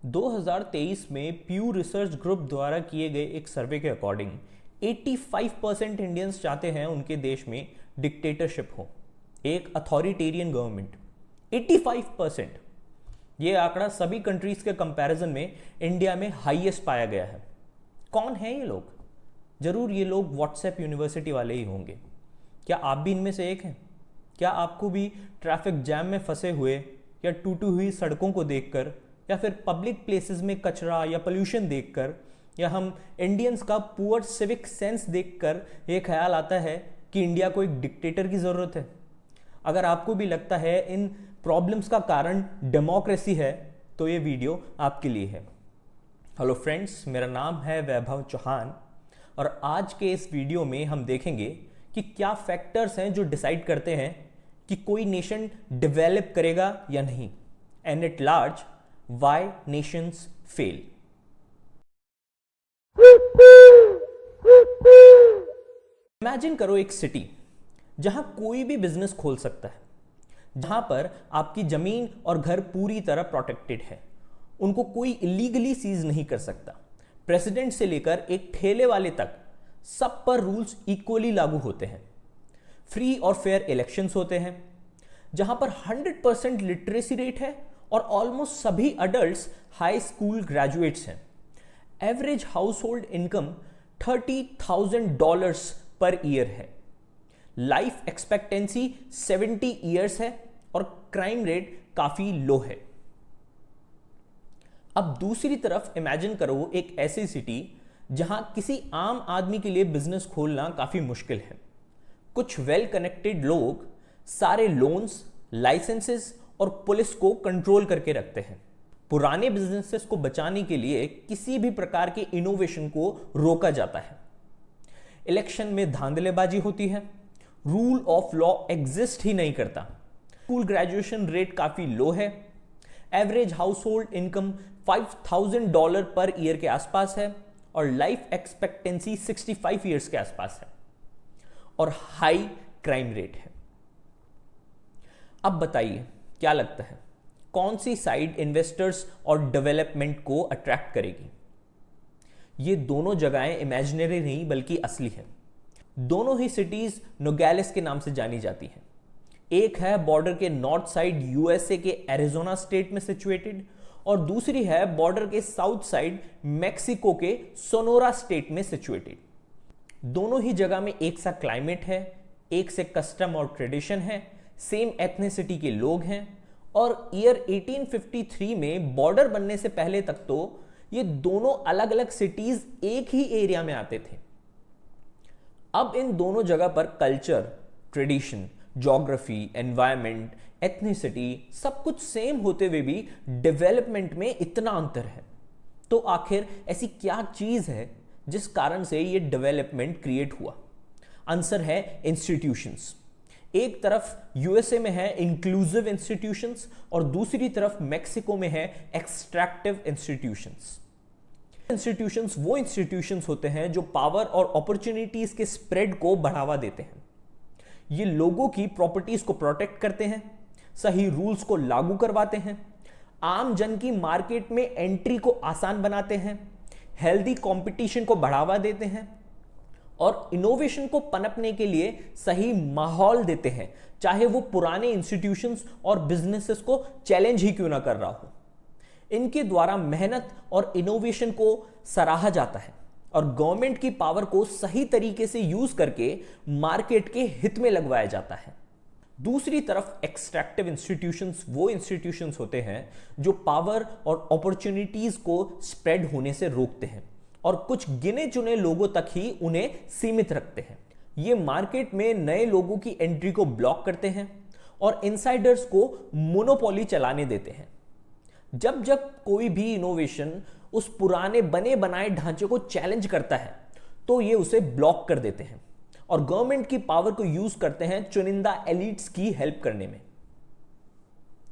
2023 में प्यू research group द्वारा किए गए एक सर्वे के अकॉर्डिंग 85% इंडियंस चाहते हैं उनके देश में डिक्टेटरशिप हो, एक अथॉरिटेरियन गवर्नमेंट। 85%। ये आंकड़ा सभी कंट्रीज के कंपैरिजन में इंडिया में हाईएस्ट पाया गया है। कौन है ये लोग? जरूर ये लोग व्हाट्सएप यूनिवर्सिटी वाले ही होंगे। क्या आप भी इनमें से एक हैं? क्या आपको भी ट्रैफिक जैम में फंसे हुए या टूटी हुई सड़कों को देखकर या फिर पब्लिक प्लेसेस में कचरा या पोल्यूशन देखकर या हम इंडियंस का पुअर सिविक सेंस देखकर ये ख्याल आता है कि इंडिया को एक डिक्टेटर की ज़रूरत है? अगर आपको भी लगता है इन प्रॉब्लम्स का कारण डेमोक्रेसी है तो ये वीडियो आपके लिए है। हेलो फ्रेंड्स, मेरा नाम है वैभव चौहान और आज के इस वीडियो में हम देखेंगे कि क्या फैक्टर्स हैं जो डिसाइड करते हैं कि कोई नेशन डेवलप करेगा या नहीं, and at large why Nations fail. Imagine करो एक सिटी जहां कोई भी बिजनेस खोल सकता है, जहां पर आपकी जमीन और घर पूरी तरह प्रोटेक्टेड है, उनको कोई इलीगली सीज नहीं कर सकता। प्रेसिडेंट से लेकर एक ठेले वाले तक सब पर रूल्स इक्वली लागू होते हैं। फ्री और फेयर इलेक्शंस होते हैं, जहां पर 100% लिटरेसी रेट है और ऑलमोस्ट सभी अडल्ट्स हाई स्कूल ग्रेजुएट्स हैं। Average house hold income $30,000 per year है। लाइफ एक्सपेक्टेंसी 70 ईयर्स है और क्राइम रेट काफी लो है। अब दूसरी तरफ इमेजिन करो एक ऐसी सिटी जहां किसी आम आदमी के लिए बिजनेस खोलना काफी मुश्किल है। कुछ वेल कनेक्टेड लोग सारे लोन्स, लाइसेंसेस और पुलिस को कंट्रोल करके रखते हैं। पुराने बिजनेसेस को बचाने के लिए किसी भी प्रकार के इनोवेशन को रोका जाता है। इलेक्शन में धांधलेबाजी होती है। रूल ऑफ लॉ एग्जिस्ट ही नहीं करता। स्कूल ग्रेजुएशन रेट काफी लो है। Average house hold income $5,000 per year के आसपास है और लाइफ एक्सपेक्टेंसी 65 ईयर्स के आसपास है और हाई क्राइम रेट है। अब बताइए, क्या लगता है कौन सी साइड इन्वेस्टर्स और डेवलपमेंट को अट्रैक्ट करेगी? ये दोनों जगहें इमेजिनरी नहीं बल्कि असली है। दोनों ही सिटीज नोगेलिस के नाम से जानी जाती हैं। एक है बॉर्डर के नॉर्थ साइड यूएसए के एरिजोना स्टेट में सिचुएटेड और दूसरी है बॉर्डर के साउथ साइड मैक्सिको के सोनोरा स्टेट में सिचुएटेड। दोनों ही जगह में एक सा क्लाइमेट है, एक से कस्टम और ट्रेडिशन है, सेम एथनिसिटी के लोग हैं और ईयर 1853 में बॉर्डर बनने से पहले तक तो ये दोनों अलग अलग सिटीज एक ही एरिया में आते थे। अब इन दोनों जगह पर culture, tradition, geography, environment, ethnicity सब कुछ सेम होते हुए भी डेवलपमेंट में इतना अंतर है। तो आखिर ऐसी क्या चीज है जिस कारण से ये डेवलपमेंट क्रिएट हुआ? आंसर है इंस्टीट्यूशंस। एक तरफ यूएसए में है इंक्लूसिव इंस्टीट्यूशंस और दूसरी तरफ मैक्सिको में है एक्सट्रैक्टिव इंस्टीट्यूशंस। इंस्टीट्यूशंस वो इंस्टीट्यूशंस होते हैं जो पावर और अपॉर्चुनिटीज के स्प्रेड को बढ़ावा देते हैं। ये लोगों की प्रॉपर्टीज को प्रोटेक्ट करते हैं, सही रूल्स को लागू करवाते हैं, आम जन की मार्केट में एंट्री को आसान बनाते हैं, हेल्दी कंपटीशन को बढ़ावा देते हैं और इनोवेशन को पनपने के लिए सही माहौल देते हैं, चाहे वो पुराने इंस्टीट्यूशंस और बिजनेसेस को चैलेंज ही क्यों ना कर रहा हो। इनके द्वारा मेहनत और इनोवेशन को सराहा जाता है और गवर्नमेंट की पावर को सही तरीके से यूज करके मार्केट के हित में लगवाया जाता है। दूसरी तरफ एक्सट्रैक्टिव इंस्टीट्यूशंस वो इंस्टीट्यूशंस होते हैं जो पावर और अपॉर्चुनिटीज को स्प्रेड होने से रोकते हैं और कुछ गिने चुने लोगों तक ही उन्हें सीमित रखते हैं। ये मार्केट में नए लोगों की एंट्री को ब्लॉक करते हैं और इनसाइडर्स को मोनोपोली चलाने देते हैं। जब जब कोई भी इनोवेशन उस पुराने बने बनाए ढांचे को चैलेंज करता है तो ये उसे ब्लॉक कर देते हैं और गवर्नमेंट की पावर को यूज करते हैं चुनिंदा एलिट्स की हेल्प करने में।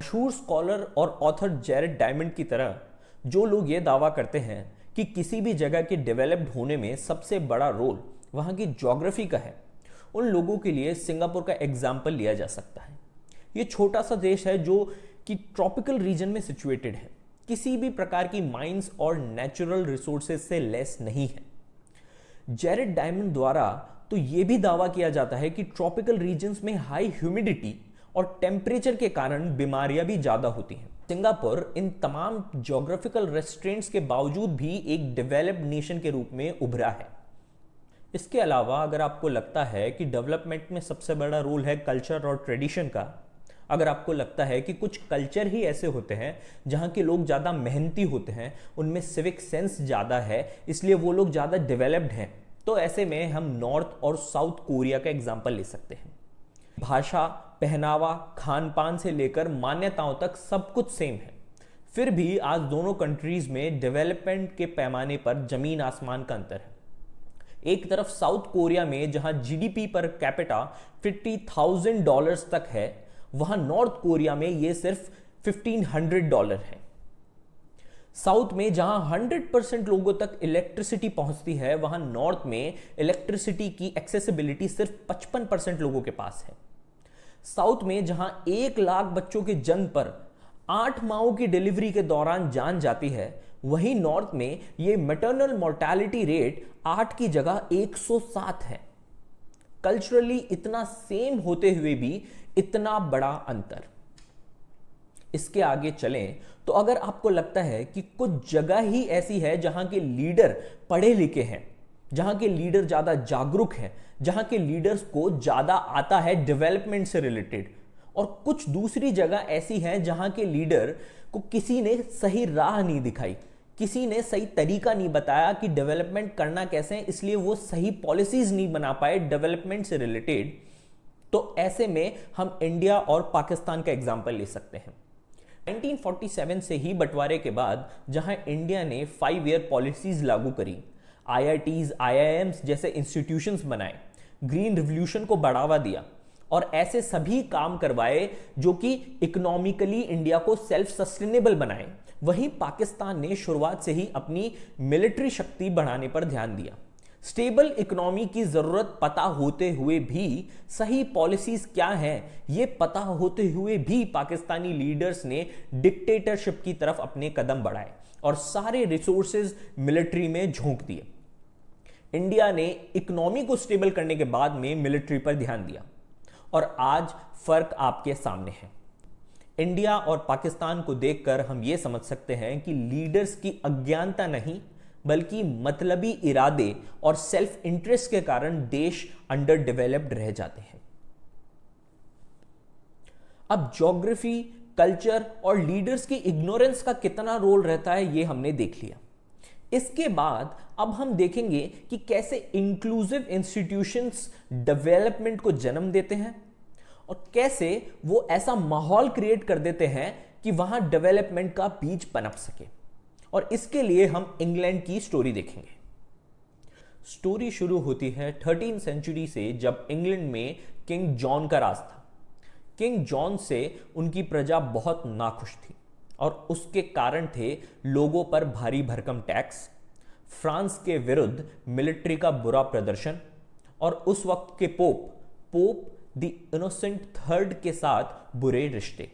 मशहूर स्कॉलर और ऑथर जेरेड डायमंड की तरह जो लोग ये दावा करते हैं कि किसी भी जगह के डेवलप्ड होने में सबसे बड़ा रोल वहां की ज्योग्राफी का है, उन लोगों के लिए सिंगापुर का एग्जाम्पल लिया जा सकता है। ये छोटा सा देश है जो कि ट्रॉपिकल रीजन में सिचुएटेड है। किसी भी प्रकार की माइंस और नेचुरल रिसोर्सेज से लेस नहीं है। जेरेड डायमंड द्वारा तो यह भी दावा किया जाता है कि ट्रॉपिकल रीजन्स में हाई ह्यूमिडिटी और टेम्परेचर के कारण बीमारियां भी ज्यादा होती हैं। सिंगापुर इन तमाम ज्योग्राफिकल रेस्ट्रेंट्स के बावजूद भी एक डेवलप्ड नेशन के रूप में उभरा है। इसके अलावा अगर आपको लगता है कि डेवलपमेंट में सबसे बड़ा रोल है कल्चर और ट्रेडिशन का, अगर आपको लगता है कि कुछ कल्चर ही ऐसे होते हैं जहां के लोग ज़्यादा मेहनती होते हैं, उनमें सिविक सेंस ज़्यादा है, इसलिए वो लोग ज़्यादा डेवलप्ड हैं, तो ऐसे में हम नॉर्थ और साउथ कोरिया का एग्जाम्पल ले सकते हैं। भाषा, पहनावा, खान पान से लेकर मान्यताओं तक सब कुछ सेम है। फिर भी आज दोनों कंट्रीज में डेवलपमेंट के पैमाने पर जमीन आसमान का अंतर है। एक तरफ साउथ कोरिया में जहां जीडीपी पर कैपिटा $50,000 तक है, वहां नॉर्थ कोरिया में यह सिर्फ $1,500 है। साउथ में जहां 100% लोगों तक इलेक्ट्रिसिटी पहुंचती है, वहां नॉर्थ में इलेक्ट्रिसिटी की एक्सेसिबिलिटी सिर्फ 55% लोगों के पास है। साउथ में जहां 1 लाख बच्चों के जन्म पर 8 माहों की डिलीवरी के दौरान जान जाती है, वहीं नॉर्थ में यह मैटरनल मोर्टेलिटी रेट 8 की जगह 107 है। कल्चरली इतना सेम होते हुए भी इतना बड़ा अंतर। इसके आगे चलें तो अगर आपको लगता है कि कुछ जगह ही ऐसी है जहां के लीडर पढ़े लिखे हैं, जहां के लीडर ज्यादा जागरूक हैं, जहां के लीडर्स को ज्यादा आता है डेवलपमेंट से रिलेटेड, और कुछ दूसरी जगह ऐसी है जहां के लीडर को किसी ने सही राह नहीं दिखाई, किसी ने सही तरीका नहीं बताया कि डेवलपमेंट करना कैसे है, इसलिए वो सही पॉलिसीज नहीं बना पाए डेवलपमेंट से रिलेटेड, तो ऐसे में हम इंडिया और पाकिस्तान का एग्जाम्पल ले सकते हैं। 1947 से ही बंटवारे के बाद जहां इंडिया ने 5 ईयर पॉलिसीज लागू करी, IITs, IIMs जैसे इंस्टीट्यूशंस बनाए, ग्रीन रिवॉल्यूशन को बढ़ावा दिया और ऐसे सभी काम करवाए जो कि इकोनॉमिकली इंडिया को सेल्फ सस्टेनेबल बनाए, वहीं पाकिस्तान ने शुरुआत से ही अपनी मिलिट्री शक्ति बढ़ाने पर ध्यान दिया। स्टेबल इकोनॉमी की जरूरत पता होते हुए भी, सही पॉलिसीज क्या हैं ये पता होते हुए भी पाकिस्तानी लीडर्स ने डिक्टेटरशिप की तरफ अपने कदम बढ़ाए और सारे रिसोर्सेज मिलिट्री में झोंक दिए। इंडिया ने इकोनॉमी को स्टेबल करने के बाद में मिलिट्री पर ध्यान दिया और आज फर्क आपके सामने है। इंडिया और पाकिस्तान को देखकर हम ये समझ सकते हैं कि लीडर्स की अज्ञानता नहीं बल्कि मतलबी इरादे और सेल्फ इंटरेस्ट के कारण देश अंडर डेवलप्ड रह जाते हैं। अब ज्योग्राफी, कल्चर और लीडर्स की इग्नोरेंस का कितना रोल रहता है ये हमने देख लिया। इसके बाद अब हम देखेंगे कि कैसे इंक्लूसिव इंस्टीट्यूशंस डेवलपमेंट को जन्म देते हैं और कैसे वो ऐसा माहौल क्रिएट कर देते हैं कि वहां डेवलपमेंट का बीज पनप सके। और इसके लिए हम इंग्लैंड की स्टोरी देखेंगे। स्टोरी शुरू होती है 13वीं सेंचुरी से, जब इंग्लैंड में किंग जॉन का राज था। किंग जॉन से उनकी प्रजा बहुत नाखुश थी और उसके कारण थे लोगों पर भारी भरकम टैक्स, फ्रांस के विरुद्ध मिलिट्री का बुरा प्रदर्शन और उस वक्त के पोप द इनोसेंट थर्ड के साथ बुरे रिश्ते।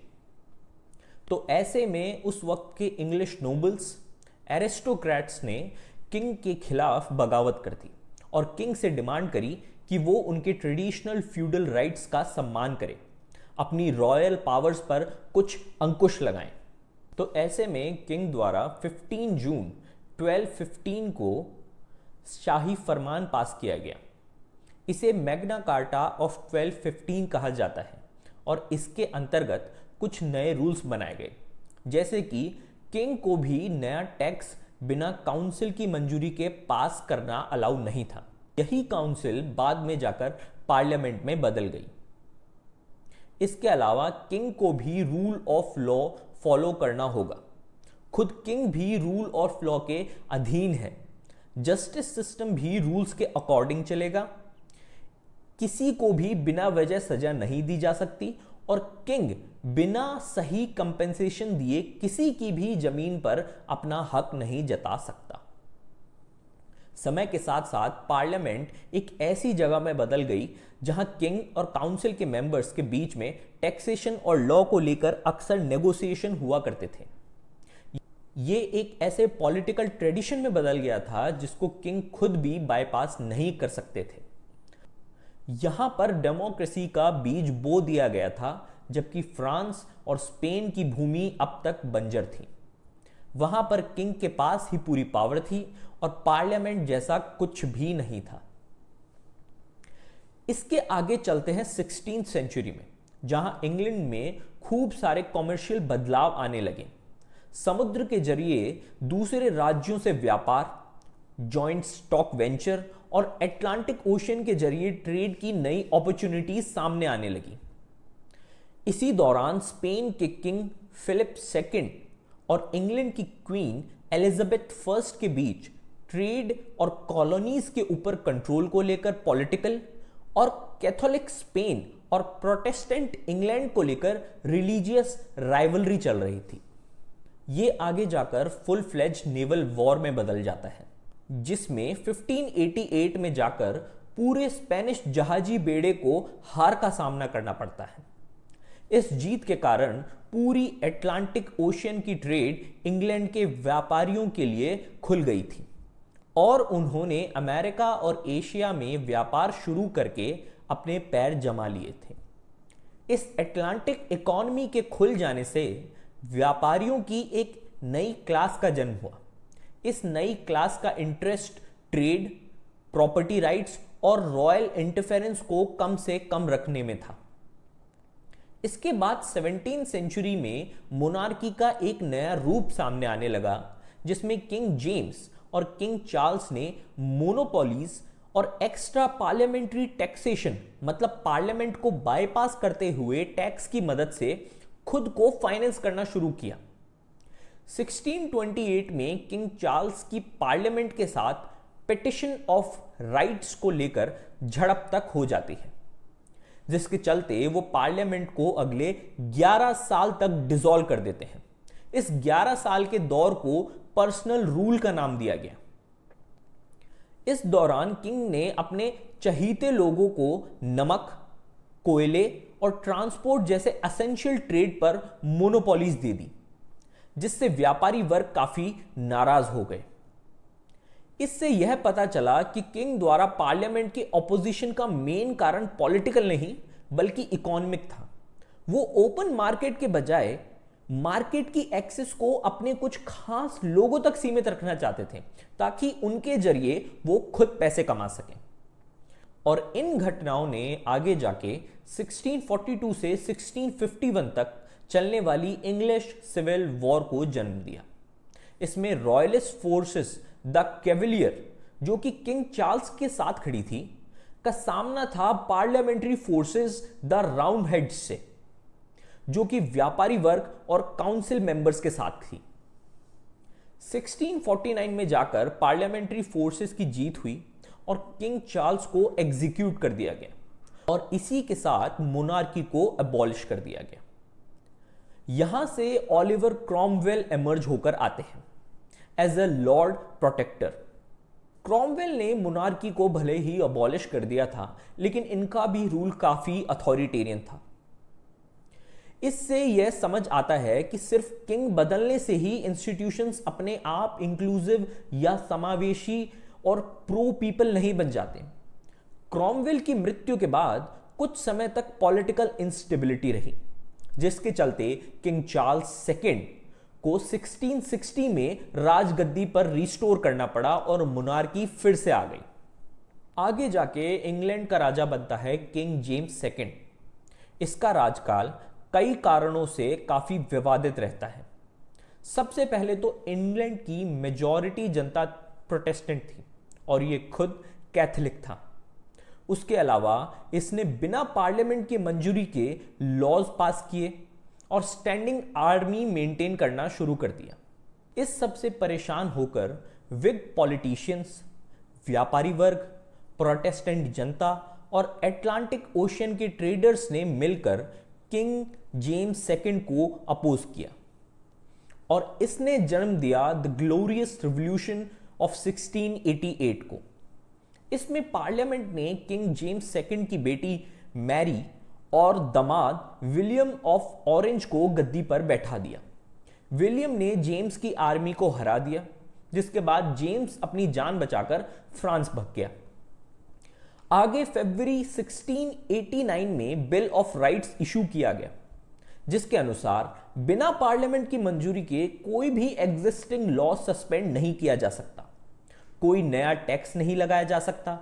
तो ऐसे में उस वक्त के इंग्लिश नोबल्स, एरिस्टोक्रेट्स ने किंग के खिलाफ बगावत कर दी और किंग से डिमांड करी कि वो उनके ट्रेडिशनल फ्यूडल राइट्स का सम्मान करे, अपनी रॉयल पावर्स पर कुछ अंकुश लगाएं। तो ऐसे में किंग द्वारा 15 जून 1215 को शाही फरमान पास किया गया। इसे मैग्ना कार्टा ऑफ 1215 कहा जाता है और इसके अंतर्गत कुछ नए रूल्स बनाए गए, जैसे कि किंग को भी नया टैक्स बिना काउंसिल की मंजूरी के पास करना अलाउ नहीं था। यही काउंसिल बाद में जाकर पार्लियामेंट में बदल गई। इसके अलावा किंग को भी रूल ऑफ लॉ फॉलो करना होगा। खुद किंग भी रूल ऑफ लॉ के अधीन है। जस्टिस सिस्टम भी रूल्स के अकॉर्डिंग चलेगा। किसी को भी बिना वजह सजा नहीं दी जा सकती और किंग बिना सही कंपेंसेशन दिए किसी की भी जमीन पर अपना हक नहीं जता सकता। समय के साथ साथ पार्लियामेंट एक ऐसी जगह में बदल गई जहां किंग और काउंसिल के मेंबर्स के बीच में टैक्सेशन और लॉ को लेकर अक्सर नेगोशिएशन हुआ करते थे। ये एक ऐसे पॉलिटिकल ट्रेडिशन में बदल गया था जिसको किंग खुद भी बाईपास नहीं कर सकते थे। यहां पर डेमोक्रेसी का बीज बो दिया गया था, जबकि फ्रांस और स्पेन की भूमि अब तक बंजर थी। वहां पर किंग के पास ही पूरी पावर थी और पार्लियामेंट जैसा कुछ भी नहीं था। इसके आगे चलते हैं 16वीं सेंचुरी में, जहां इंग्लैंड में खूब सारे कॉमर्शियल बदलाव आने लगे। समुद्र के जरिए दूसरे राज्यों से व्यापार, जॉइंट स्टॉक वेंचर और अटलांटिक ओशन के जरिए ट्रेड की नई अपॉर्चुनिटीज सामने आने लगी। इसी दौरान स्पेन के किंग फिलिप II और इंग्लैंड की क्वीन एलिजाबेथ I के बीच ट्रेड और कॉलोनीज के ऊपर कंट्रोल को लेकर पॉलिटिकल, और कैथोलिक स्पेन और प्रोटेस्टेंट इंग्लैंड को लेकर रिलीजियस राइवलरी चल रही थी। ये आगे जाकर फुल फ्लेज नेवल वॉर में बदल जाता है, जिसमें 1588 में जाकर पूरे स्पेनिश जहाजी बेड़े को हार का सामना करना पड़ता है। इस जीत के कारण पूरी अटलांटिक ओशियन की ट्रेड इंग्लैंड के व्यापारियों के लिए खुल गई थी और उन्होंने अमेरिका और एशिया में व्यापार शुरू करके अपने पैर जमा लिए थे। इस अटलांटिक इकोनॉमी के खुल जाने से व्यापारियों की एक नई क्लास का जन्म हुआ। इस नई क्लास का इंटरेस्ट ट्रेड, प्रॉपर्टी राइट्स और रॉयल इंटरफेरेंस को कम से कम रखने में था। इसके बाद 17वीं सेंचुरी में मोनार्की का एक नया रूप सामने आने लगा, जिसमें किंग जेम्स और किंग चार्ल्स ने मोनोपोलीज और एक्स्ट्रा पार्लियामेंट्री टैक्सेशन, मतलब पार्लियामेंट को बाईपास करते हुए टैक्स की मदद से खुद को फाइनेंस करना शुरू किया। 1628 में किंग चार्ल्स की पार्लियामेंट के साथ पिटिशन ऑफ राइट्स को लेकर झड़प तक हो जाती है, जिसके चलते वो पार्लियामेंट को अगले 11 साल तक डिसॉल्व कर देते हैं। इस 11 साल के दौर को पर्सनल रूल का नाम दिया गया। इस दौरान किंग ने अपने चहीते लोगों को नमक, कोयले और ट्रांसपोर्ट जैसे एसेंशियल ट्रेड पर मोनोपोलीज दे दी, जिससे व्यापारी वर्ग काफी नाराज हो गए। इससे यह पता चला कि किंग द्वारा पार्लियामेंट की ऑपोजिशन का मेन कारण पॉलिटिकल नहीं बल्कि इकोनॉमिक था। वो ओपन मार्केट के बजाय मार्केट की एक्सेस को अपने कुछ खास लोगों तक सीमित रखना चाहते थे, ताकि उनके जरिए वो खुद पैसे कमा सकें। और इन घटनाओं ने आगे जाके 1642 से 1651 तक चलने वाली इंग्लिश सिविल वॉर को जन्म दिया। इसमें रॉयलिस्ट फोर्सेस द कैवलियर, जो कि किंग चार्ल्स के साथ खड़ी थी, का सामना था parliamentary forces the round heads से, जो कि व्यापारी वर्ग और काउंसिल मेंबर्स के साथ थी। 1649 में जाकर पार्लियामेंट्री फोर्सेस की जीत हुई और किंग चार्ल्स को एग्जीक्यूट कर दिया गया और इसी के साथ मोनार्की को अबॉलिश कर दिया गया। यहां से ओलिवर क्रॉमवेल इमर्ज होकर आते हैं as a Lord Protector. Cromwell ने मोनार्की को भले ही अबॉलिश कर दिया था, लेकिन इनका भी रूल काफी अथॉरिटेरियन था। इससे यह समझ आता है कि सिर्फ किंग बदलने से ही इंस्टीट्यूशंस अपने आप इंक्लूसिव या समावेशी और प्रो पीपल नहीं बन जाते। क्रॉमवेल की मृत्यु के बाद कुछ समय तक पॉलिटिकल इंस्टेबिलिटी रही, जिसके चलते किंग चार्ल्स II को 1660 में राजगद्दी पर रिस्टोर करना पड़ा और मोनार्की फिर से आ गई। आगे जाके इंग्लैंड का राजा बनता है किंग जेम्स II। इसका राजकाल कई कारणों से काफी विवादित रहता है। सबसे पहले तो इंग्लैंड की मेजॉरिटी जनता प्रोटेस्टेंट थी और यह खुद कैथोलिक था। उसके अलावा इसने बिना पार्लियामेंट की मंजूरी के लॉज पास किए और स्टैंडिंग आर्मी मेंटेन करना शुरू कर दिया। इस सब से परेशान होकर विग पॉलिटिशियंस, व्यापारी वर्ग, प्रोटेस्टेंट जनता और अटलांटिक ओशियन के ट्रेडर्स ने मिलकर किंग जेम्स II को अपोज किया और इसने जन्म दिया द ग्लोरियस रिवॉल्यूशन ऑफ 1688 को। इसमें पार्लियामेंट ने किंग जेम्स II की बेटी मैरी और दामाद विलियम ऑफ ऑरेंज को गद्दी पर बैठा दिया। विलियम ने जेम्स की आर्मी को हरा दिया, जिसके बाद जेम्स अपनी जान बचाकर फ्रांस भाग गया। आगे फरवरी 1689 में बिल ऑफ राइट्स इशू किया गया, जिसके अनुसार बिना पार्लियामेंट की मंजूरी के कोई भी एग्जिस्टिंग लॉ सस्पेंड नहीं किया जा सकता, कोई नया टैक्स नहीं लगाया जा सकता,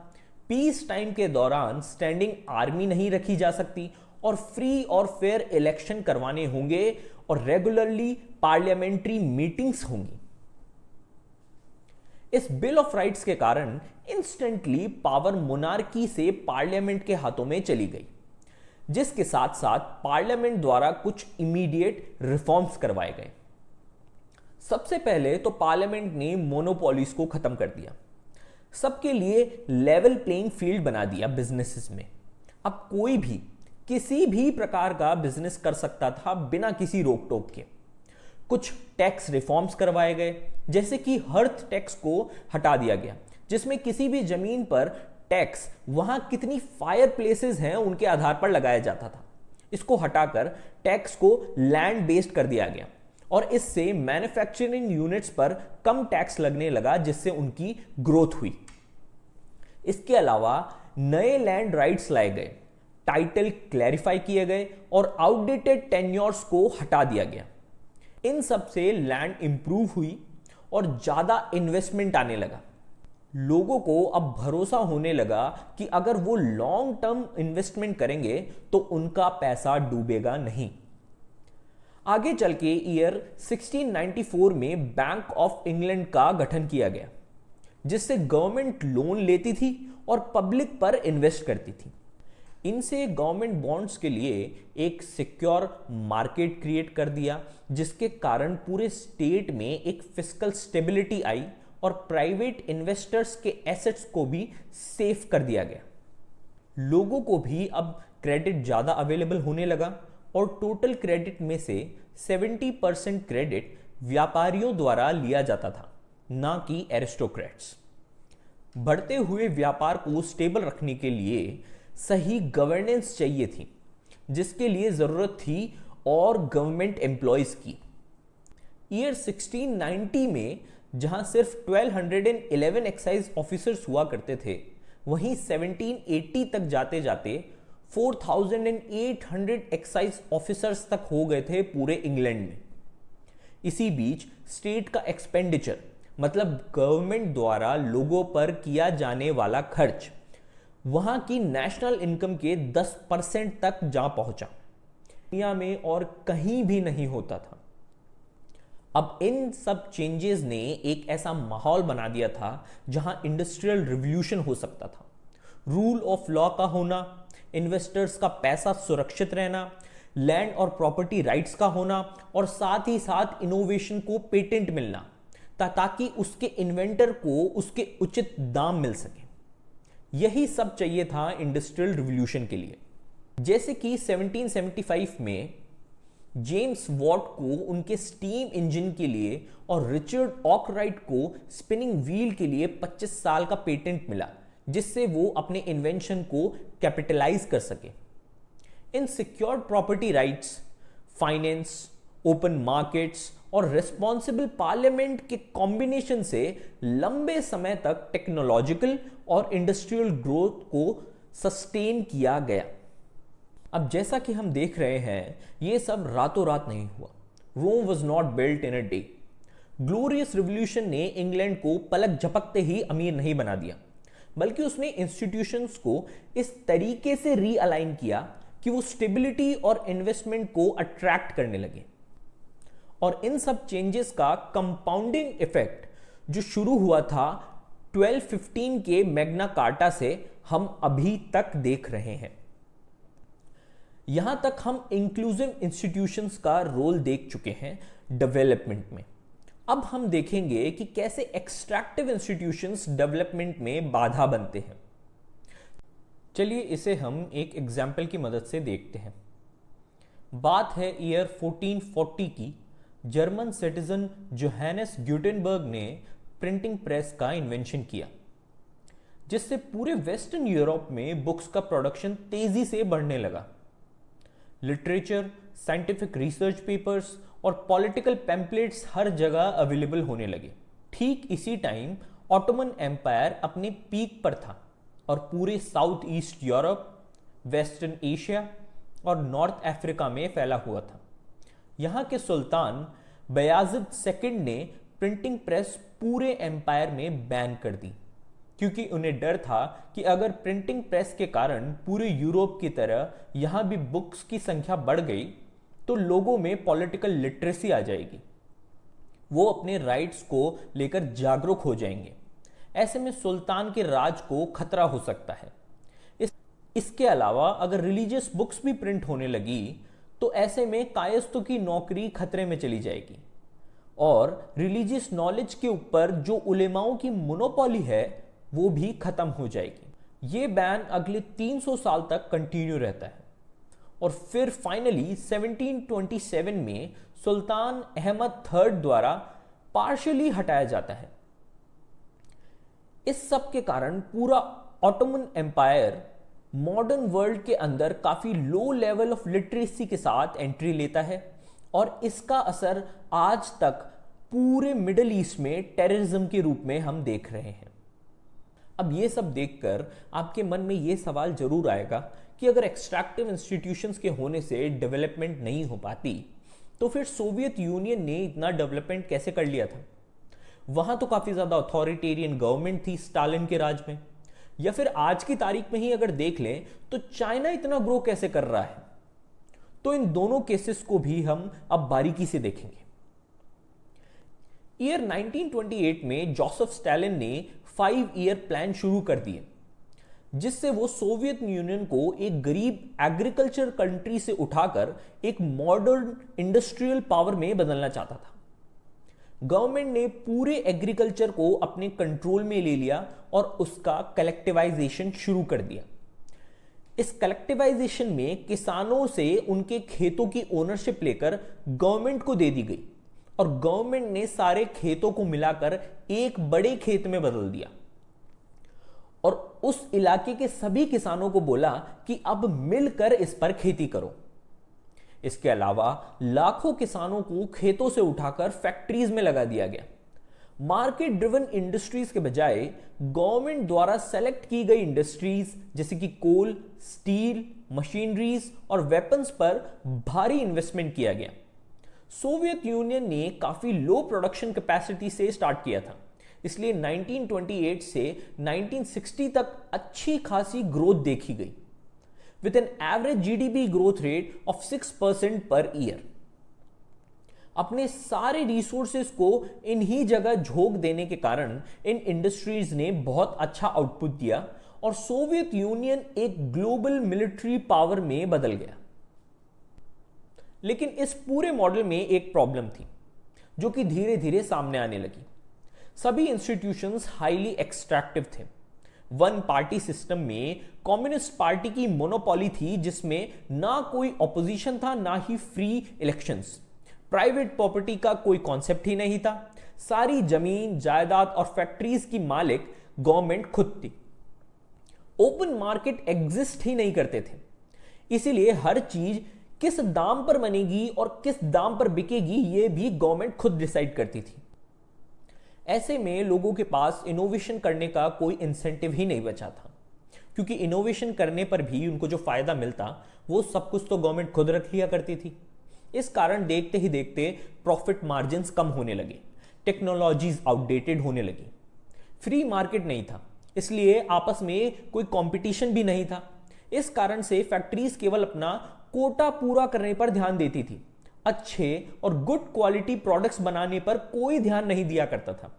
पीस टाइम के दौरान स्टैंडिंग आर्मी नहीं रखी जा सकती, और फ्री और फेयर इलेक्शन करवाने होंगे और रेगुलरली पार्लियामेंट्री मीटिंग्स होंगी। इस बिल ऑफ राइट्स के कारण इंस्टेंटली पावर मोनार्की से पार्लियामेंट के हाथों में चली गई, जिसके साथ साथ पार्लियामेंट द्वारा कुछ इमीडिएट रिफॉर्म्स करवाए गए। सबसे पहले तो पार्लियामेंट ने मोनोपोलीज को खत्म कर दिया, सबके लिए लेवल प्लेइंग फील्ड बना दिया बिजनेसेस में। अब कोई भी किसी भी प्रकार का बिजनेस कर सकता था बिना किसी रोक टोक के। कुछ टैक्स रिफॉर्म्स करवाए गए, जैसे कि हर्थ टैक्स को हटा दिया गया, जिसमें किसी भी जमीन पर टैक्स वहां कितनी फायर प्लेसेस हैं उनके आधार पर लगाया जाता था। इसको हटाकर टैक्स को लैंड बेस्ड कर दिया गया, और इससे मैन्युफैक्चरिंग यूनिट्स पर कम टैक्स लगने लगा, जिससे उनकी ग्रोथ हुई। इसके अलावा नए लैंड राइट्स लाए गए, टाइटल क्लैरिफाई किए गए और आउटडेटेड टेन्योर्स को हटा दिया गया। इन सब से लैंड इंप्रूव हुई और ज्यादा इन्वेस्टमेंट आने लगा। लोगों को अब भरोसा होने लगा कि अगर वो लॉन्ग टर्म इन्वेस्टमेंट करेंगे तो उनका पैसा डूबेगा नहीं। आगे चल के ईयर 1694 में बैंक ऑफ इंग्लैंड का गठन किया गया, जिससे गवर्नमेंट लोन लेती थी और पब्लिक पर इन्वेस्ट करती थी। इनसे गवर्नमेंट बॉन्ड्स के लिए एक सिक्योर मार्केट क्रिएट कर दिया, जिसके कारण पूरे स्टेट में एक फिस्कल स्टेबिलिटी आई और प्राइवेट इन्वेस्टर्स के एसेट्स को भी सेफ कर दिया गया। लोगों को भी अब क्रेडिट ज्यादा अवेलेबल होने लगा और टोटल क्रेडिट में से 70% क्रेडिट व्यापारियों द्वारा लिया जाता था, ना कि एरिस्टोक्रेट्स। बढ़ते हुए व्यापार को स्टेबल रखने के लिए सही गवर्नेंस चाहिए थी, जिसके लिए जरूरत थी और गवर्नमेंट एम्प्लॉयज की। ईयर 1690 में जहां सिर्फ 1211 एक्साइज ऑफिसर्स हुआ करते थे, वहीं 1780 तक जाते जाते 4800 एक्साइज ऑफिसर्स तक हो गए थे पूरे इंग्लैंड में। इसी बीच स्टेट का एक्सपेंडिचर, मतलब गवर्नमेंट द्वारा लोगों पर किया जाने वाला खर्च, वहां की नेशनल इनकम के 10% तक जा पहुंचा। दुनिया में और कहीं भी नहीं होता था। अब इन सब चेंजेस ने एक ऐसा माहौल बना दिया था जहां इंडस्ट्रियल रिवॉल्यूशन हो सकता था। रूल ऑफ लॉ का होना, इन्वेस्टर्स का पैसा सुरक्षित रहना, लैंड और प्रॉपर्टी राइट्स का होना, और साथ ही साथ इनोवेशन को पेटेंट मिलना, ताकि उसके इन्वेंटर को उसके उचित दाम मिल सके। यही सब चाहिए था इंडस्ट्रियल रिवॉल्यूशन के लिए। जैसे कि 1775 में जेम्स वॉट को उनके स्टीम इंजन के लिए और रिचर्ड ऑकराइट को स्पिनिंग व्हील के लिए 25 साल का पेटेंट मिला, जिससे वो अपने इन्वेंशन को कैपिटलाइज कर सके। इन secured property rights, finance, open markets और रिस्पॉन्सिबल पार्लियामेंट के कॉम्बिनेशन से लंबे समय तक टेक्नोलॉजिकल और इंडस्ट्रियल ग्रोथ को सस्टेन किया गया। अब जैसा कि हम देख रहे हैं, यह सब रातों रात नहीं हुआ। Rome was not built in a day. Glorious Revolution ने इंग्लैंड को पलक झपकते ही अमीर नहीं बना दिया, बल्कि उसने इंस्टीट्यूशंस को इस तरीके से रीअलाइन किया कि वो स्टेबिलिटी और इन्वेस्टमेंट को अट्रैक्ट करने लगे। और इन सब चेंजेस का कंपाउंडिंग इफेक्ट जो शुरू हुआ था 1215 के मैग्ना कार्टा से, हम अभी तक देख रहे हैं। यहां तक हम इंक्लूसिव इंस्टीट्यूशंस का रोल देख चुके हैं डेवलपमेंट में। अब हम देखेंगे कि कैसे एक्सट्रैक्टिव इंस्टीट्यूशंस डेवलपमेंट में बाधा बनते हैं। चलिए इसे हम एक एग्जाम्पल की मदद से देखते हैं। बात है ईयर 1440 की। जर्मन सिटीजन जोहानेस ग्यूटेनबर्ग ने प्रिंटिंग प्रेस का इन्वेंशन किया, जिससे पूरे वेस्टर्न यूरोप में बुक्स का प्रोडक्शन तेजी से बढ़ने लगा। लिटरेचर, साइंटिफिक रिसर्च पेपर्स और पॉलिटिकल पैम्पलेट्स हर जगह अवेलेबल होने लगे। ठीक इसी टाइम ऑटोमन एम्पायर अपने पीक पर था और पूरे south east Europe, western Asia और नॉर्थ अफ्रीका में फैला हुआ था। यहाँ के सुल्तान बयाजिद सेकंड ने प्रिंटिंग प्रेस पूरे एम्पायर में बैन कर दी, क्योंकि उन्हें डर था कि अगर प्रिंटिंग प्रेस के कारण पूरे यूरोप की तरह यहाँ भी बुक्स की संख्या बढ़ गई तो लोगों में पॉलिटिकल लिटरेसी आ जाएगी, वो अपने राइट्स को लेकर जागरूक हो जाएंगे। ऐसे में सुल्तान के राज को खतरा हो सकता है। इसके अलावा अगर रिलीजियस बुक्स भी प्रिंट होने लगी तो ऐसे में कायस्तों की नौकरी खतरे में चली जाएगी और रिलीजियस नॉलेज के ऊपर जो उलेमाओं की मोनोपोली है वो भी खत्म हो जाएगी। ये बैन अगले 300 साल तक कंटिन्यू रहता है और फिर फाइनली 1727 में सुल्तान अहमद III द्वारा पार्शियली हटाया जाता है। इस सब के कारण पूरा ऑटोमन एम्पायर मॉडर्न वर्ल्ड के अंदर काफी लो लेवल ऑफ लिटरेसी के साथ एंट्री लेता है और इसका असर आज तक पूरे मिडिल ईस्ट में टेररिज्म के रूप में हम देख रहे हैं। अब ये सब देखकर आपके मन में ये सवाल जरूर आएगा कि अगर एक्सट्रैक्टिव इंस्टीट्यूशंस के होने से डेवलपमेंट नहीं हो पाती तो फिर सोवियत यूनियन ने इतना डेवलपमेंट कैसे कर लिया था? वहां तो काफी ज्यादा अथॉरिटेरियन गवर्नमेंट थी स्टालिन के राज में, या फिर आज की तारीख में ही अगर देख लें तो चाइना इतना ग्रो कैसे कर रहा है? तो इन दोनों केसेस को भी हम अब बारीकी से देखेंगे। ईयर 1928 में जोसेफ स्टालिन ने 5 ईयर प्लान शुरू कर दिए, जिससे वो सोवियत यूनियन को एक गरीब एग्रीकल्चर कंट्री से उठाकर एक मॉडर्न इंडस्ट्रियल पावर में बदलना चाहता था। गवर्नमेंट ने पूरे एग्रीकल्चर को अपने कंट्रोल में ले लिया और उसका कलेक्टिवाइजेशन शुरू कर दिया। इस कलेक्टिवाइजेशन में किसानों से उनके खेतों की ओनरशिप लेकर गवर्नमेंट को दे दी गई और गवर्नमेंट ने सारे खेतों को मिलाकर एक बड़े खेत में बदल दिया और उस इलाके के सभी किसानों को बोला कि अब मिलकर इस पर खेती करो। इसके अलावा लाखों किसानों को खेतों से उठाकर फैक्ट्रीज में लगा दिया गया। मार्केट ड्रिवन इंडस्ट्रीज के बजाय गवर्नमेंट द्वारा सेलेक्ट की गई इंडस्ट्रीज जैसे कि कोल, स्टील, मशीनरीज और वेपन्स पर भारी इन्वेस्टमेंट किया गया। सोवियत यूनियन ने काफी लो प्रोडक्शन कैपेसिटी से स्टार्ट किया था, इसलिए 1928 से 1960 तक अच्छी खासी ग्रोथ देखी गई with an average GDP growth rate of 6% per year। अपने सारे रिसोर्सेज को इन्हीं जगह झोंक देने के कारण इन इंडस्ट्रीज ने बहुत अच्छा आउटपुट दिया और सोवियत यूनियन एक ग्लोबल मिलिट्री पावर में बदल गया। लेकिन इस पूरे मॉडल में एक प्रॉब्लम थी जो कि धीरे धीरे सामने आने लगी। सभी इंस्टीट्यूशंस हाईली एक्सट्रैक्टिव थे। वन पार्टी सिस्टम में कम्युनिस्ट पार्टी की मोनोपोली थी, जिसमें ना कोई ऑपोजिशन था ना ही फ्री इलेक्शंस। प्राइवेट प्रॉपर्टी का कोई कॉन्सेप्ट ही नहीं था। सारी जमीन, जायदाद और फैक्ट्रीज की मालिक गवर्नमेंट खुद थी। ओपन मार्केट एग्जिस्ट ही नहीं करते थे, इसीलिए हर चीज किस दाम पर बनेगी और किस दाम पर बिकेगी ये भी गवर्नमेंट खुद डिसाइड करती थी। ऐसे में लोगों के पास इनोवेशन करने का कोई इंसेंटिव ही नहीं बचा था, क्योंकि इनोवेशन करने पर भी उनको जो फायदा मिलता वो सब कुछ तो गवर्नमेंट खुद रख लिया करती थी। इस कारण देखते ही देखते प्रॉफिट मार्जिन्स कम होने लगे, टेक्नोलॉजीज आउटडेटेड होने लगी, फ्री मार्केट नहीं था, इसलिए आपस में कोई कंपटीशन भी नहीं था। इस कारण से फैक्ट्रीज केवल अपना कोटा पूरा करने पर ध्यान देती थी, अच्छे और गुड क्वालिटी प्रोडक्ट्स बनाने पर कोई ध्यान नहीं दिया करता था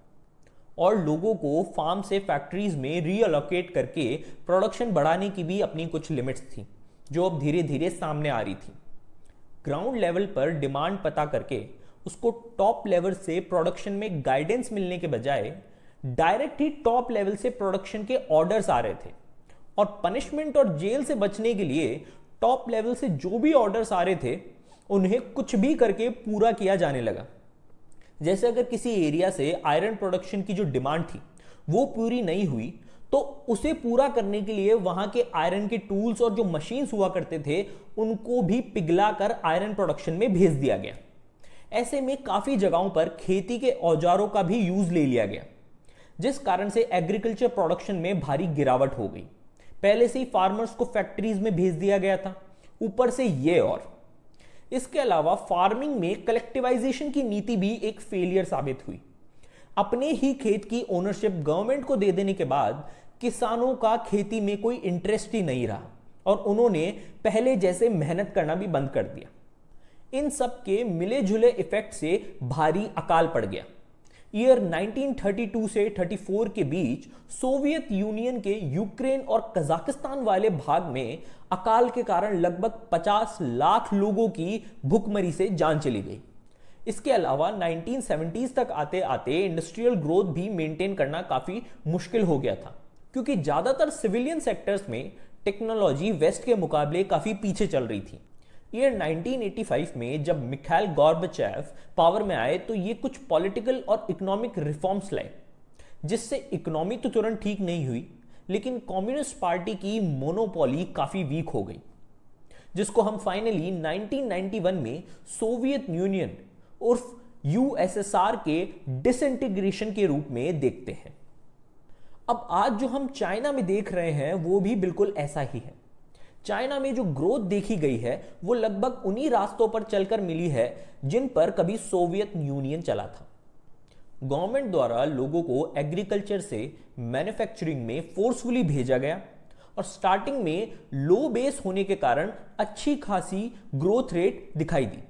और लोगों को फार्म से फैक्ट्रीज में रीअलोकेट करके प्रोडक्शन बढ़ाने की भी अपनी कुछ लिमिट्स थी, जो अब धीरे धीरे सामने आ रही थी। ग्राउंड लेवल पर डिमांड पता करके उसको टॉप लेवल से प्रोडक्शन में गाइडेंस मिलने के बजाय डायरेक्ट ही टॉप लेवल से प्रोडक्शन के ऑर्डर्स आ रहे थे और पनिशमेंट और जेल से बचने के लिए टॉप लेवल से जो भी ऑर्डर्स आ रहे थे उन्हें कुछ भी करके पूरा किया जाने लगा। जैसे अगर किसी एरिया से आयरन प्रोडक्शन की जो डिमांड थी वो पूरी नहीं हुई तो उसे पूरा करने के लिए वहां के आयरन के टूल्स और जो मशीन्स हुआ करते थे उनको भी पिघलाकर आयरन प्रोडक्शन में भेज दिया गया। ऐसे में काफी जगहों पर खेती के औजारों का भी यूज ले लिया गया, जिस कारण से एग्रीकल्चर प्रोडक्शन में भारी गिरावट हो गई। पहले से ही फार्मर्स को फैक्ट्रीज में भेज दिया गया था, ऊपर से ये और इसके अलावा फार्मिंग में कलेक्टिवाइजेशन की नीति भी एक फेलियर साबित हुई। अपने ही खेत की ओनरशिप गवर्नमेंट को दे देने के बाद किसानों का खेती में कोई इंटरेस्ट ही नहीं रहा और उन्होंने पहले जैसे मेहनत करना भी बंद कर दिया। इन सब के मिले जुले इफेक्ट से भारी अकाल पड़ गया। ईयर 1932 से 34 के बीच सोवियत यूनियन के यूक्रेन और कजाकिस्तान वाले भाग में अकाल के कारण लगभग 50 लाख लोगों की भुखमरी से जान चली गई। इसके अलावा 1970s तक आते आते इंडस्ट्रियल ग्रोथ भी मेंटेन करना काफी मुश्किल हो गया था, क्योंकि ज्यादातर सिविलियन सेक्टर्स में टेक्नोलॉजी वेस्ट के मुकाबले काफी पीछे चल रही थी। ईयर 1985 में जब मिखाइल गोर्बाचेव पावर में आए तो ये कुछ पॉलिटिकल और इकोनॉमिक रिफॉर्म्स लाए, जिससे इकोनॉमी तो तुरंत ठीक नहीं हुई, लेकिन कम्युनिस्ट पार्टी की मोनोपोली काफी वीक हो गई, जिसको हम फाइनली 1991 में सोवियत यूनियन उर्फ यूएसएसआर के डिसइंटीग्रेशन के रूप में देखते हैं। अब आज जो हम चाइना में देख रहे हैं वो भी बिल्कुल ऐसा ही है। चाइना में जो ग्रोथ देखी गई है वो लगभग उन्हीं रास्तों पर चलकर मिली है जिन पर कभी सोवियत यूनियन चला था। गवर्नमेंट द्वारा लोगों को एग्रीकल्चर से मैन्युफैक्चरिंग में फोर्सफुली भेजा गया और स्टार्टिंग में लो बेस होने के कारण अच्छी खासी ग्रोथ रेट दिखाई दी।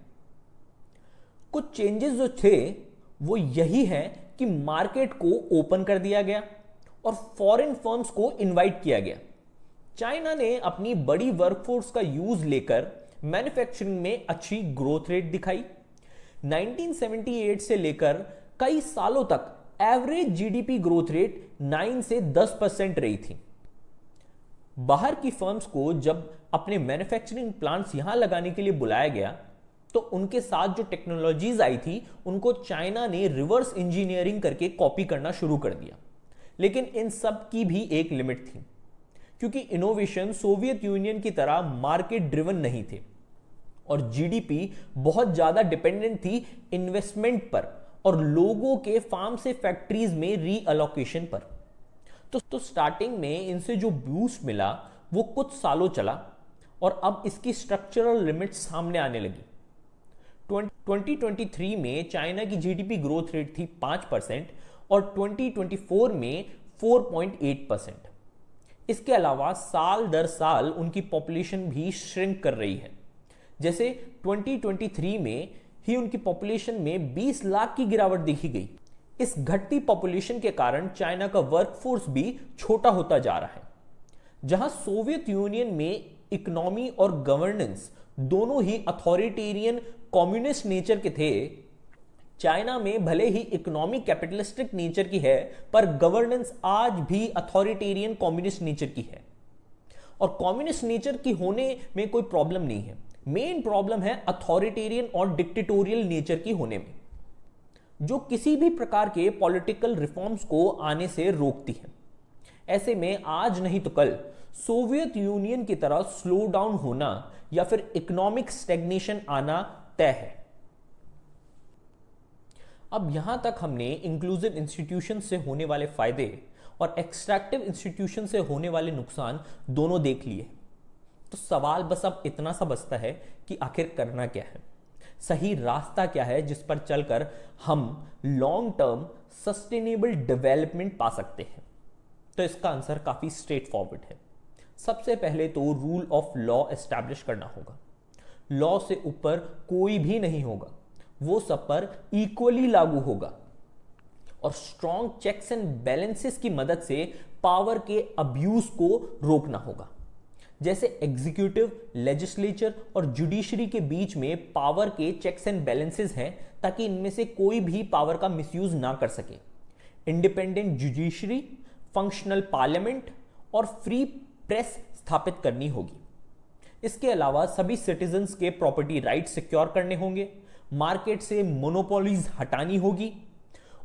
कुछ चेंजेस जो थे वो यही है कि मार्केट को ओपन कर दिया गया और फॉरेन फर्म्स को इनवाइट किया गया। चाइना ने अपनी बड़ी वर्कफोर्स का यूज लेकर मैन्युफैक्चरिंग में अच्छी ग्रोथ रेट दिखाई। 1978 से लेकर कई सालों तक एवरेज जीडीपी ग्रोथ रेट 9 से 10% रही थी। बाहर की फर्म्स को जब अपने मैन्युफैक्चरिंग प्लांट्स यहां लगाने के लिए बुलाया गया तो उनके साथ जो टेक्नोलॉजीज आई थी उनको चाइना ने रिवर्स इंजीनियरिंग करके कॉपी करना शुरू कर दिया। लेकिन इन सब की भी एक लिमिट थी, क्योंकि इनोवेशन सोवियत यूनियन की तरह मार्केट ड्रिवन नहीं थे और जीडीपी बहुत ज्यादा डिपेंडेंट थी इन्वेस्टमेंट पर और लोगों के फार्म से फैक्ट्रीज में रीअलोकेशन पर। तो स्टार्टिंग में इनसे जो बूस्ट मिला वो कुछ सालों चला और अब इसकी स्ट्रक्चरल लिमिट सामने आने लगी। 2023 में चाइना की जीडीपी ग्रोथ रेट थी 5% और 2024 में 4.8%। इसके अलावा साल दर साल उनकी पॉपुलेशन भी श्रिंक कर रही है। जैसे 2023 में ही उनकी पॉपुलेशन में 20 लाख की गिरावट देखी गई। इस घटती पॉपुलेशन के कारण चाइना का वर्कफोर्स भी छोटा होता जा रहा है। जहां सोवियत यूनियन में इकोनॉमी और गवर्नेंस दोनों ही अथॉरिटेरियन कम्युनिस्ट नेचर के थे, चाइना में भले ही इकोनॉमी कैपिटलिस्टिक नेचर की है पर गवर्नेंस आज भी अथॉरिटेरियन कम्युनिस्ट नेचर की है। और कम्युनिस्ट नेचर की होने में कोई प्रॉब्लम नहीं है, मेन प्रॉब्लम है अथॉरिटेरियन और डिक्टेटोरियल नेचर की होने में, जो किसी भी प्रकार के पॉलिटिकल रिफॉर्म्स को आने से रोकती है। ऐसे में आज नहीं तो कल सोवियत यूनियन की तरह स्लो डाउन होना या फिर इकोनॉमिक स्टैग्नेशन आना तय है। अब यहां तक हमने इंक्लूसिव इंस्टीट्यूशन से होने वाले फायदे और एक्सट्रैक्टिव इंस्टीट्यूशन से होने वाले नुकसान दोनों देख लिए। तो सवाल बस अब इतना सा बचता है कि आखिर करना क्या है, सही रास्ता क्या है जिस पर चलकर हम लॉन्ग टर्म सस्टेनेबल डेवलपमेंट पा सकते हैं। तो इसका आंसर काफी स्ट्रेट फॉरवर्ड है। सबसे पहले तो रूल ऑफ लॉ एस्टैब्लिश करना होगा। लॉ से ऊपर कोई भी नहीं होगा, वो सब पर इक्वली लागू होगा और स्ट्रॉन्ग चेक्स एंड बैलेंसेस की मदद से पावर के अब्यूज को रोकना होगा। जैसे एग्जीक्यूटिव, लेजिस्लेचर और जुडिशरी के बीच में पावर के चेक्स एंड बैलेंसेस हैं ताकि इनमें से कोई भी पावर का मिसयूज ना कर सके। इंडिपेंडेंट जुडिशरी, फंक्शनल पार्लियामेंट और फ्री प्रेस स्थापित करनी होगी। इसके अलावा सभी सिटीजन्स के प्रॉपर्टी राइट सिक्योर करने होंगे, मार्केट से मोनोपोलीज हटानी होगी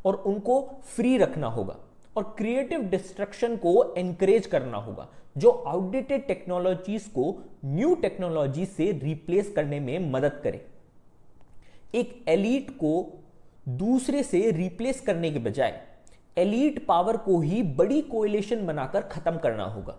और उनको फ्री रखना होगा और क्रिएटिव डिस्ट्रक्शन को एनकरेज करना होगा जो आउटडेटेड टेक्नोलॉजीज को न्यू टेक्नोलॉजी से रिप्लेस करने में मदद करे। एक एलीट को दूसरे से रिप्लेस करने के बजाय एलीट पावर को ही बड़ी कोएलिशन बनाकर खत्म करना होगा।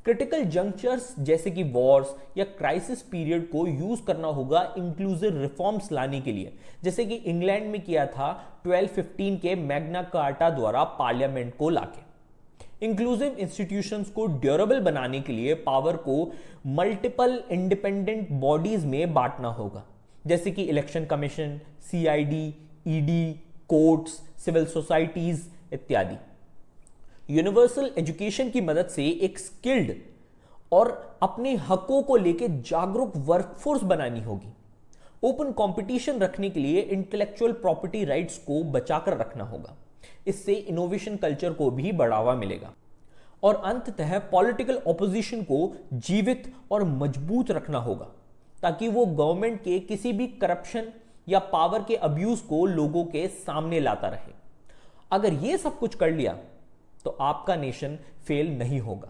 क्रिटिकल जंक्चर्स जैसे कि वॉर्स या क्राइसिस पीरियड को यूज करना होगा इंक्लूसिव रिफॉर्म्स लाने के लिए, जैसे कि इंग्लैंड में किया था 1215 के मैग्ना कार्टा द्वारा पार्लियामेंट को लाके। इंक्लूसिव इंस्टीट्यूशंस को ड्यूरेबल बनाने के लिए पावर को मल्टीपल इंडिपेंडेंट बॉडीज में बांटना होगा, जैसे कि election commission, CID, ED, courts, civil societies इत्यादि। यूनिवर्सल एजुकेशन की मदद से एक स्किल्ड और अपने हकों को लेकर जागरूक वर्कफोर्स बनानी होगी। ओपन कंपटीशन रखने के लिए इंटेलेक्चुअल प्रॉपर्टी राइट्स को बचाकर रखना होगा। इससे इनोवेशन कल्चर को भी बढ़ावा मिलेगा। और अंततः पॉलिटिकल ऑपोजिशन को जीवित और मजबूत रखना होगा, ताकि वो गवर्नमेंट के किसी भी करप्शन या पावर के अब्यूज को लोगों के सामने लाता रहे। अगर ये सब कुछ कर लिया तो आपका नेशन फेल नहीं होगा।